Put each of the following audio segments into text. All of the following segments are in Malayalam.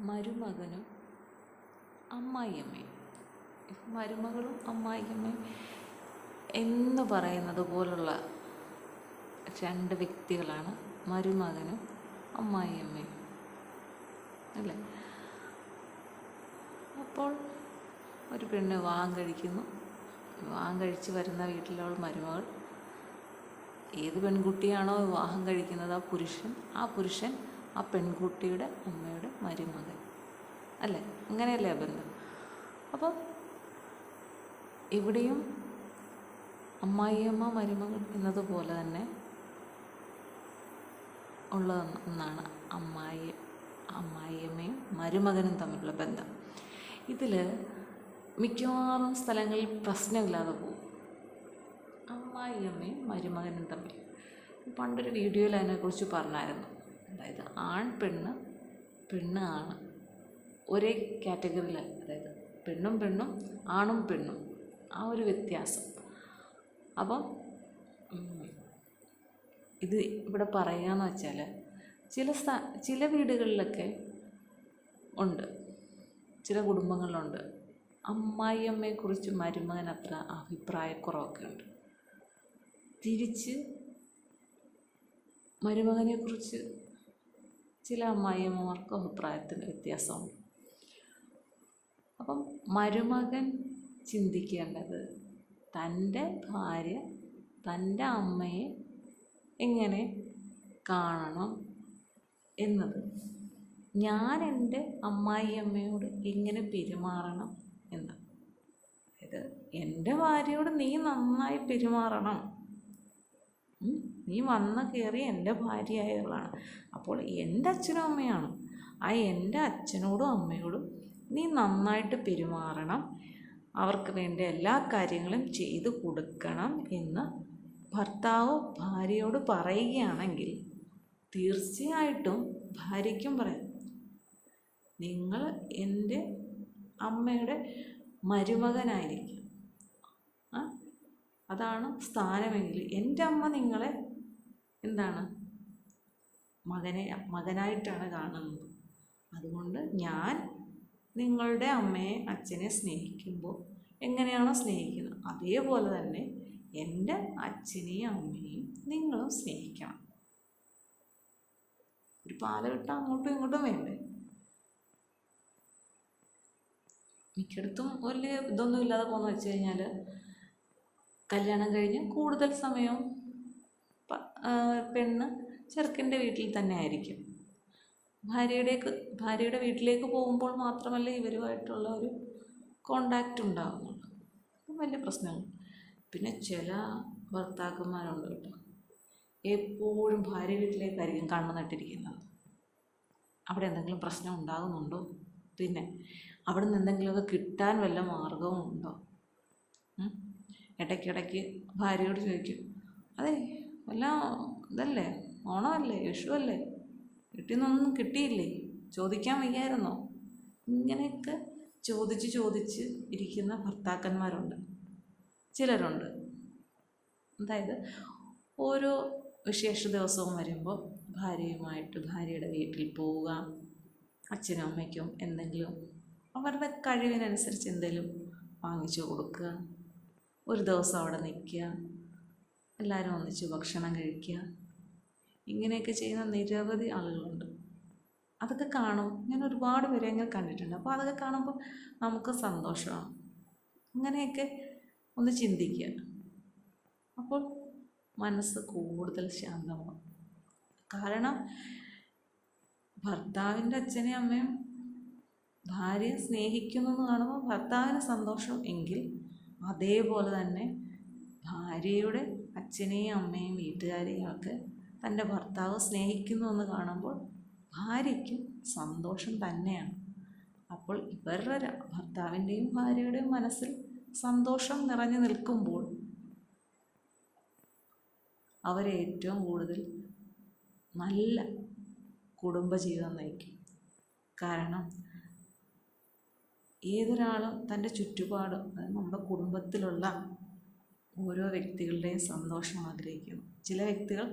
മരുമകനും അമ്മായിയമ്മയും. മരുമകളും അമ്മായിയമ്മയും എന്ന് പറയുന്നത് പോലുള്ള രണ്ട് വ്യക്തികളാണ് മരുമകനും അമ്മായിയമ്മയും, അല്ലേ? അപ്പോൾ ഒരു പെണ്ണ് വിവാഹം കഴിക്കുന്നു. വിവാഹം കഴിച്ച് വരുന്ന വീട്ടിലുള്ള മരുമകൾ, ഏത് പെൺകുട്ടിയാണോ വിവാഹം കഴിക്കുന്നത് ആ പുരുഷൻ ആ പെൺകുട്ടിയുടെ അമ്മയുടെ മരുമകൻ, അല്ലേ? അങ്ങനെയല്ലേ ബന്ധം? അപ്പം ഇവിടെയും അമ്മായിയമ്മ മരുമകൾ എന്നതുപോലെ തന്നെ ഉള്ള ഒന്നാണ് അമ്മായിയമ്മയും മരുമകനും തമ്മിലുള്ള ബന്ധം. ഇതിൽ മിക്കവാറും സ്ഥലങ്ങളിൽ പ്രശ്നമില്ലാതെ പോകും, അമ്മായിയമ്മയും മരുമകനും തമ്മിൽ. പണ്ടൊരു വീഡിയോയിൽ അതിനെക്കുറിച്ച് പറഞ്ഞായിരുന്നു. അതായത് ആൺ പെണ്ണ്, പെണ്ണ് ആണ്, ഒരേ കാറ്റഗറിയിൽ, അതായത് പെണ്ണും പെണ്ണും ആണും പെണ്ണും, ആ ഒരു വ്യത്യാസം. അപ്പം ഇത് ഇവിടെ പറയുകയെന്ന് വെച്ചാൽ ചില വീടുകളിലൊക്കെ ഉണ്ട്, ചില കുടുംബങ്ങളിലുണ്ട് അമ്മായിയമ്മയെക്കുറിച്ച് മരുമകൻ അത്ര അഭിപ്രായക്കുറവൊക്കെ ഉണ്ട്. തിരിച്ച് മരുമകനെക്കുറിച്ച് ചില അമ്മായിയമ്മമാർക്ക് അഭിപ്രായത്തിന് വ്യത്യാസമുണ്ട്. അപ്പം മരുമകൻ ചിന്തിക്കേണ്ടത് തൻ്റെ ഭാര്യ തൻ്റെ അമ്മയെ എങ്ങനെ കാണണം എന്നത്, ഞാൻ എൻ്റെ അമ്മായിയമ്മയോട് എങ്ങനെ പെരുമാറണം എന്ന്. അതായത് എൻ്റെ ഭാര്യയോട് നീ നന്നായി പെരുമാറണം, നീ വന്ന് കയറി എൻ്റെ ഭാര്യയായവളാണ്. അപ്പോൾ എൻ്റെ അച്ഛനും അമ്മയാണ്, ആ എൻ്റെ അച്ഛനോടും അമ്മയോടും നീ നന്നായിട്ട് പെരുമാറണം, അവർക്ക് വേണ്ട എല്ലാ കാര്യങ്ങളും ചെയ്തു കൊടുക്കണം എന്ന് ഭർത്താവ് ഭാര്യയോട് പറയുകയാണെങ്കിൽ തീർച്ചയായിട്ടും ഭാര്യയ്ക്കും പറയാം, നിങ്ങൾ എൻ്റെ അമ്മയുടെ മരുമകനായിരിക്കും, അതാണ് സ്ഥാനമെങ്കിൽ എൻ്റെ അമ്മ നിങ്ങളെ എന്താണ് മകനായിട്ടാണ് കാണുന്നത്. അതുകൊണ്ട് ഞാൻ നിങ്ങളുടെ അമ്മയെ അച്ഛനെ സ്നേഹിക്കുമ്പോൾ എങ്ങനെയാണോ സ്നേഹിക്കുന്നത് അതേപോലെ തന്നെ എൻ്റെ അച്ഛനെയും അമ്മയെയും നിങ്ങളും സ്നേഹിക്കണം. ഒരു പാലവിട്ട അങ്ങോട്ടും ഇങ്ങോട്ടും വേണ്ടേ? മിക്കയിടത്തും വലിയ ഇതൊന്നും ഇല്ലാതെ പോകുന്ന വെച്ച് കഴിഞ്ഞാൽ കല്യാണം കഴിഞ്ഞ് കൂടുതൽ സമയവും പെണ്ണ് ചെറുക്കൻ്റെ വീട്ടിൽ തന്നെ ആയിരിക്കും. ഭാര്യയുടെ വീട്ടിലേക്ക് പോകുമ്പോൾ മാത്രമല്ലേ ഇവരുമായിട്ടുള്ള ഒരു കോണ്ടാക്റ്റ് ഉണ്ടാകുന്നുള്ളൂ. അപ്പം വലിയ പ്രശ്നങ്ങൾ. പിന്നെ ചില ഭർത്താക്കന്മാരുണ്ട് കേട്ടോ, എപ്പോഴും ഭാര്യ വീട്ടിലേക്കായിരിക്കും കണ്ണു നട്ടിരിക്കുന്നത്. അവിടെ എന്തെങ്കിലും പ്രശ്നം ഉണ്ടാകുന്നുണ്ടോ, പിന്നെ അവിടെ നിന്ന് എന്തെങ്കിലുമൊക്കെ കിട്ടാൻ വല്ല മാർഗവും ഉണ്ടോ? ഇടയ്ക്കിടയ്ക്ക് ഭാര്യയോട് ചോദിക്കും, അതെ വല്ല ഇതല്ലേ, ഓണമല്ലേ, വിഷുവല്ലേ, വീട്ടിൽ നിന്നൊന്നും കിട്ടിയില്ലേ, ചോദിക്കാൻ വയ്യായിരുന്നോ? ഇങ്ങനെയൊക്കെ ചോദിച്ച് ഇരിക്കുന്ന ഭർത്താക്കന്മാരുണ്ട്, ചിലരുണ്ട്. അതായത് ഓരോ വിശേഷ ദിവസവും വരുമ്പോൾ ഭാര്യയുമായിട്ട് ഭാര്യയുടെ വീട്ടിൽ പോവുക, അച്ഛനും അമ്മയ്ക്കും എന്തെങ്കിലും അവരുടെ കഴിവിനനുസരിച്ച് എന്തെങ്കിലും വാങ്ങിച്ചു കൊടുക്കുക, ഒരു ദിവസം അവിടെ നിൽക്കുക, എല്ലാവരും ഒന്നിച്ച് ഭക്ഷണം കഴിക്കുക, ഇങ്ങനെയൊക്കെ ചെയ്യുന്ന നിരവധി ആളുകളുണ്ട്. അതൊക്കെ കാണും, ഞാൻ ഒരുപാട് പേരെ ഞാൻ കണ്ടിട്ടുണ്ട്. അപ്പോൾ അതൊക്കെ കാണുമ്പോൾ നമുക്ക് സന്തോഷമാണ്. അങ്ങനെയൊക്കെ ഒന്ന് ചിന്തിക്കുക, അപ്പോൾ മനസ്സ് കൂടുതൽ ശാന്തമാകും. കാരണം ഭർത്താവിൻ്റെ അച്ഛനെയും അമ്മയും ഭാര്യയെ സ്നേഹിക്കുന്നു എന്ന് കാണുമ്പോൾ ഭർത്താവിന് സന്തോഷം എങ്കിൽ, അതേപോലെ തന്നെ ഭാര്യയുടെ അച്ഛനെയും അമ്മയും വീട്ടുകാരെയും ഒക്കെ തൻ്റെ ഭർത്താവ് സ്നേഹിക്കുന്നു എന്ന് കാണുമ്പോൾ ഭാര്യയ്ക്കും സന്തോഷം തന്നെയാണ്. അപ്പോൾ ഇവരുടെ ഭർത്താവിൻ്റെയും ഭാര്യയുടെയും മനസ്സിൽ സന്തോഷം നിറഞ്ഞു നിൽക്കുമ്പോൾ അവരെ ഏറ്റവും കൂടുതൽ നല്ല കുടുംബജീവിതം നയിക്കും. കാരണം ഏതൊരാളും തൻ്റെ ചുറ്റുപാടും, അതായത് നമ്മുടെ കുടുംബത്തിലുള്ള ഓരോ വ്യക്തികളുടെയും സന്തോഷം ആഗ്രഹിക്കുന്നു. ചില വ്യക്തികൾ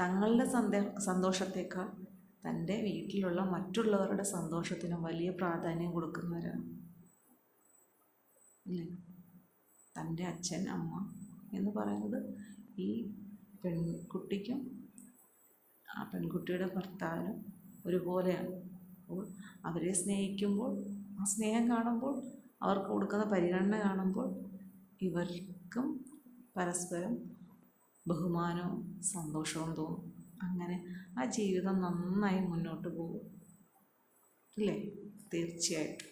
തങ്ങളുടെ സന്തോഷത്തേക്കാൾ തൻ്റെ വീട്ടിലുള്ള മറ്റുള്ളവരുടെ സന്തോഷത്തിന് വലിയ പ്രാധാന്യം കൊടുക്കുന്നവരാണ് അല്ലേ? തൻ്റെ അച്ഛൻ അമ്മ എന്ന് പറയുന്നത് ഈ പെൺകുട്ടിക്കും ആ പെൺകുട്ടിയുടെ ഭർത്താവിനും ഒരുപോലെയാണ്. അപ്പോൾ അവരെ സ്നേഹിക്കുമ്പോൾ, ആ സ്നേഹം കാണുമ്പോൾ, അവർക്ക് കൊടുക്കുന്ന പരിഗണന കാണുമ്പോൾ ഇവർക്കും പരസ്പരം ബഹുമാനവും സന്തോഷവും തോന്നും. അങ്ങനെ ആ ജീവിതം നന്നായി മുന്നോട്ട് പോകും അല്ലേ? തീർച്ചയായിട്ടും.